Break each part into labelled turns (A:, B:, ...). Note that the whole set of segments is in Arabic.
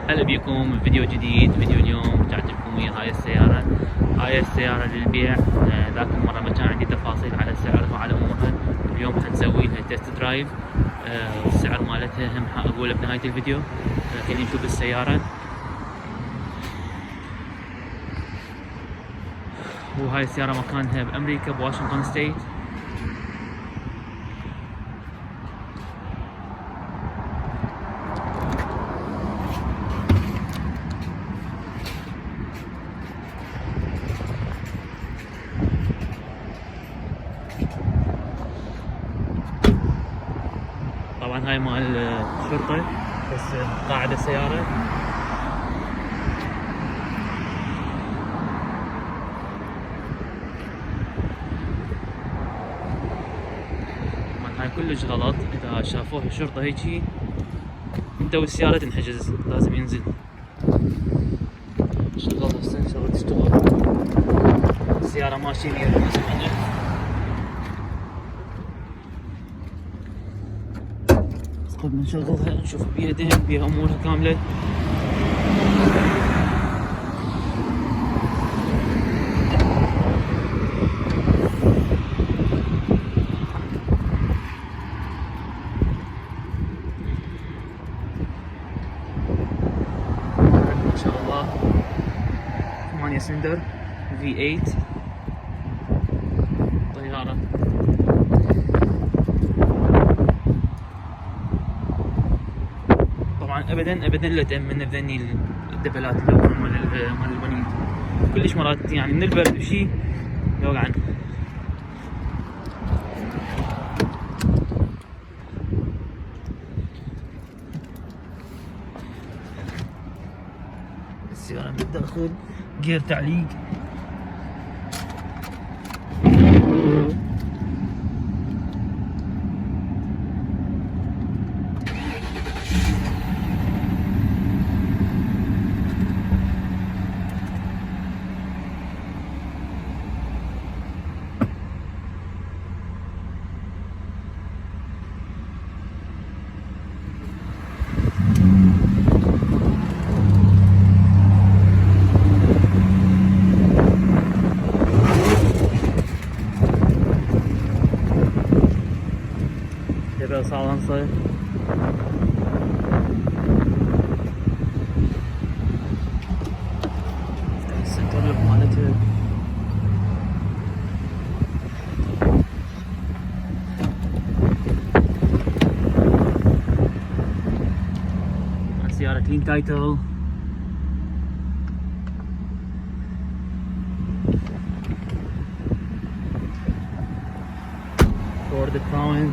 A: هلا بيكم فيديو جديد. فيديو اليوم رجعت لكم ويا هاي السيارة للبيع. ذاك المرة ما كان عندي تفاصيل على سعرها وعلى امورها. اليوم حنسوي لها تيست درايف. السعر مالتها هم حاقوله بنهاية الفيديو. خلينا نشوف السيارة. وهاي السيارة مكانها بأمريكا بواشنطن ستيت. طبعا هاي مال الشرطة، بس قاعدة السيارة. طبعا هاي كلش غلط، اذا شافوها الشرطة هيجي انت والسيارة تنحجز، لازم ينزل. شغل هسه شغل تشتغل السيارة ماشية 150 ألف. قبل ما نشغلها نشوف بيها دهن، بيها امورها كاملة. ما شاء الله 8 سلندر V8 طيارة. طبعا ابدا لا تأمن بذني الدبلات اللي مال الونيد. كلش مرات يعني من البرد وشي يوقعن. السيارة من الداخل جير تعليق. Biraz sağlansa. السنتر مالتها سيارة كلين تايتل. فورد كراون.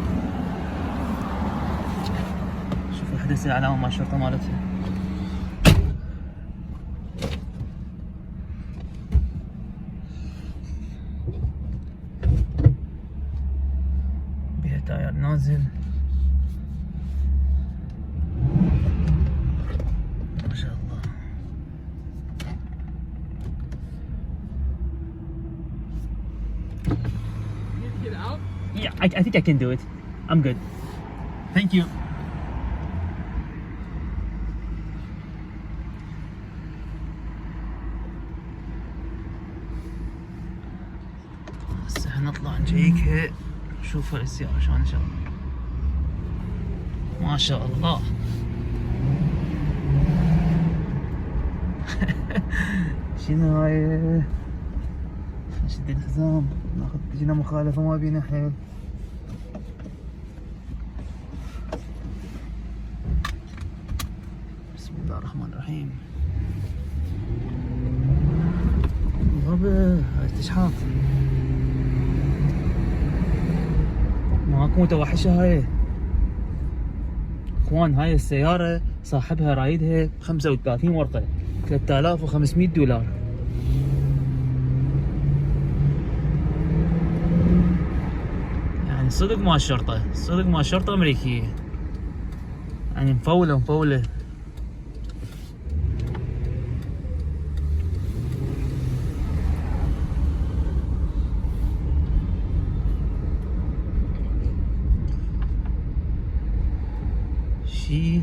A: شوف احدث العلامة مال الشرطة مالتها. بيها تاير نازل ما شاء الله. Yeah, I think I can do it. I'm good. Thank you. هسه حنطلع نجيكها نشوف هاي السيارة شلون شغالة. ما شاء الله. شنو هاي؟ نشد الحزام ناخذ تجينا مخالفة ما بينا حيل. بسم الله الرحمن الرحيم. غبا هاي استشحاف ماكو متوحشة هاي اخوان. هاي السيارة صاحبها رايدها 35 ورقة 3500 دولار. يعني صدق مال الشرطة، صدق مال الشرطة أمريكية، يعني مفولة. شي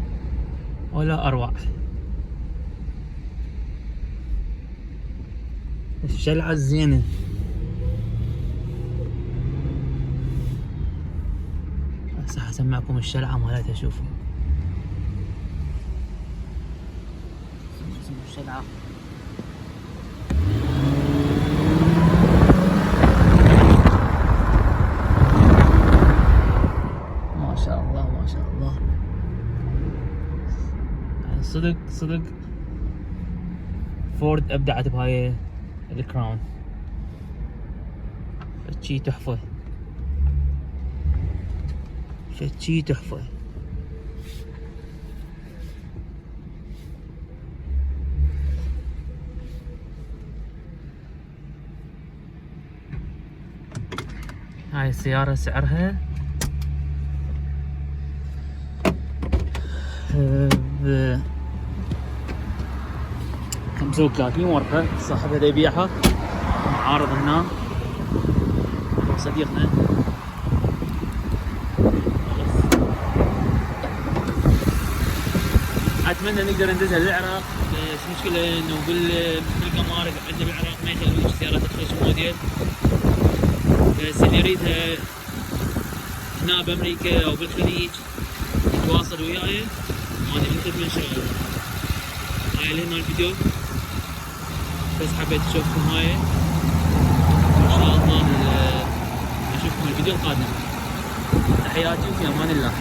A: ولا أروع. الشلعة الزينة. هسه حسمعكم الشلعة مالتها. شوفوا الشلعة. ما شاء الله ما شاء الله. يعني صدق صدق فورد ابدعت بهاي الكراون. شي تحفة، شي تحفة. هاي السيارة سعرها ب 35 ورقة. صاحبها دا يبيعها معارض هنا صديقنا. اتمنى نقدر ندزها للعراق، بس المشكلة انه بالقمارة عندنا بالعراق ما يخلونش السيارات تدخل شي موديل. بس اللي يريدها هنا بامريكا او بالخليج يتواصل وياي وانا بالخدمة ان شاء الله. هاي لهنا الفيديو، بس حبيت اشوفكم هاي. ان شاء الله نشوفكم الفيديو القادم. تحياتي وفي امان الله.